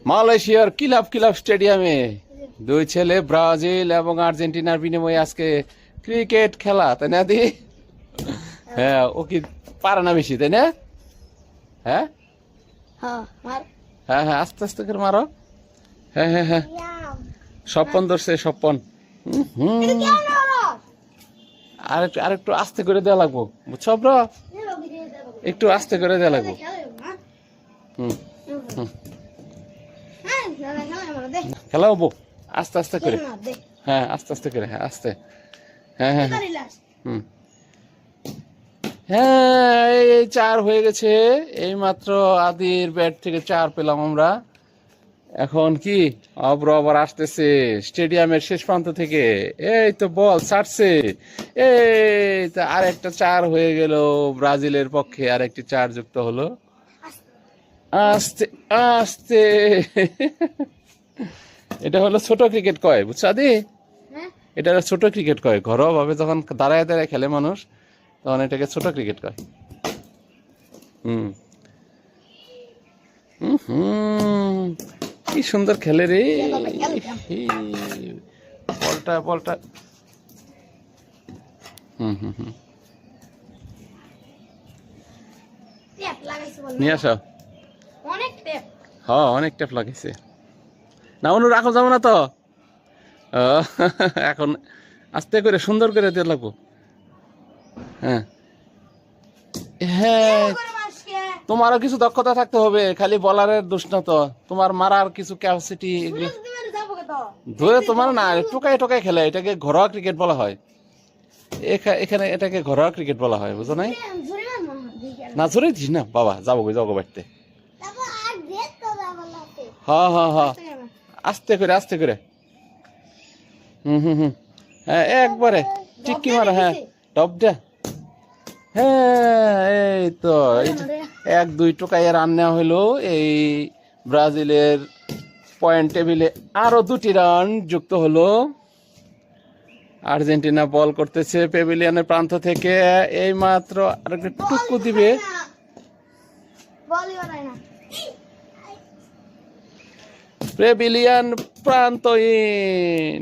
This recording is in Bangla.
মালয়েশিয়ার কিলাব স্টেডিয়ামে দুই ছেলে ব্রাজিল এবং আর্জেন্টিনার বিনিময়ে আজকে ক্রিকেট খেলা, তাই না দি? হ্যাঁ, ও কি পারে না বেশি, তাই না? হ্যাঁ হ্যাঁ হ্যাঁ, আস্তে আস্তে করে মারো। হ্যাঁ হ্যাঁ হ্যাঁ, স্বপন ধরছে, স্বপন। আরেকটু আস্তে করে দেওয়া লাগবো, বুঝছো ব্রো? একটু আস্তে করে দেওয়া লাগবো। খেলা হবো আস্তে আস্তে করে। হ্যাঁ, আস্তে আস্তে করে। হ্যাঁ, আস্তে। হ্যাঁ হ্যাঁ হ্যাঁ, এই 4 হয়ে গেছে। এই মাত্র আদির ব্যাট থেকে 4 পেলাম আমরা। এখন কি অব্র আবার আসতেছে স্টেডিয়ামের শেষ প্রান্ত থেকে। এই তো বল ছাড়ছে। এই তো আরেকটা 4 হয়ে গেল ব্রাজিলের পক্ষে, আরেকটি 4 যুক্ত হলো। আস্তে আস্তে। এটা হলো ছোট ক্রিকেট কয়, বুঝছো আদি? এটা ছোট ক্রিকেট কয়। ঘরোয়া ভাবে যখন দাঁড়ায় দাঁড়ায় খেলে মানুষ, তখন এটাকে ছোট ক্রিকেট কয়। হুম হুম, কি সুন্দর খেলে রে। বলটা বলটা। হুম হুম হুম, নিয়ে আসো। হ্যাঁ, অনেক টেপ লাগাইছে। না অনু, রাখো যাবো না তো। এখন আস্তে করে সুন্দর করে দিয়ে লাগবো। হ্যাঁ হ্যাঁ, তোমারও কিছু দক্ষতা থাকতে হবে, খালি বলারের দোষ না তো। তোমার মারার কিছু ক্যাপাসিটি ধরে তোমার না, টোকায় টোকায় খেলে, এটাকে ঘরোয়া ক্রিকেট বলা হয়। এখানে এটাকে ঘরোয়া ক্রিকেট বলা হয়, বুঝো নাই? না ধরে দিস না বাবা, যাবো যাবো বাড়তে। হ্যাঁ হ্যাঁ হ্যাঁ, আস্তে করে আস্তে করে। হুম হুম হুম, হ্যাঁ একবারে টিক্কি মারো। হ্যাঁ, টপ দে। হ্যাঁ, এই তো 1-2 টোকাইয়ের রান নেওয়া হলো। এই ব্রাজিলের পয়েন্ট টেবিলে আরো 2টি রান যুক্ত হলো। আর্জেন্টিনা বল করতেছে প্যাভিলিয়নের প্রান্ত থেকে। এই মাত্র আরেকটা টুকু দিবে। প্যাভিলিয়ন প্রান্তহীন।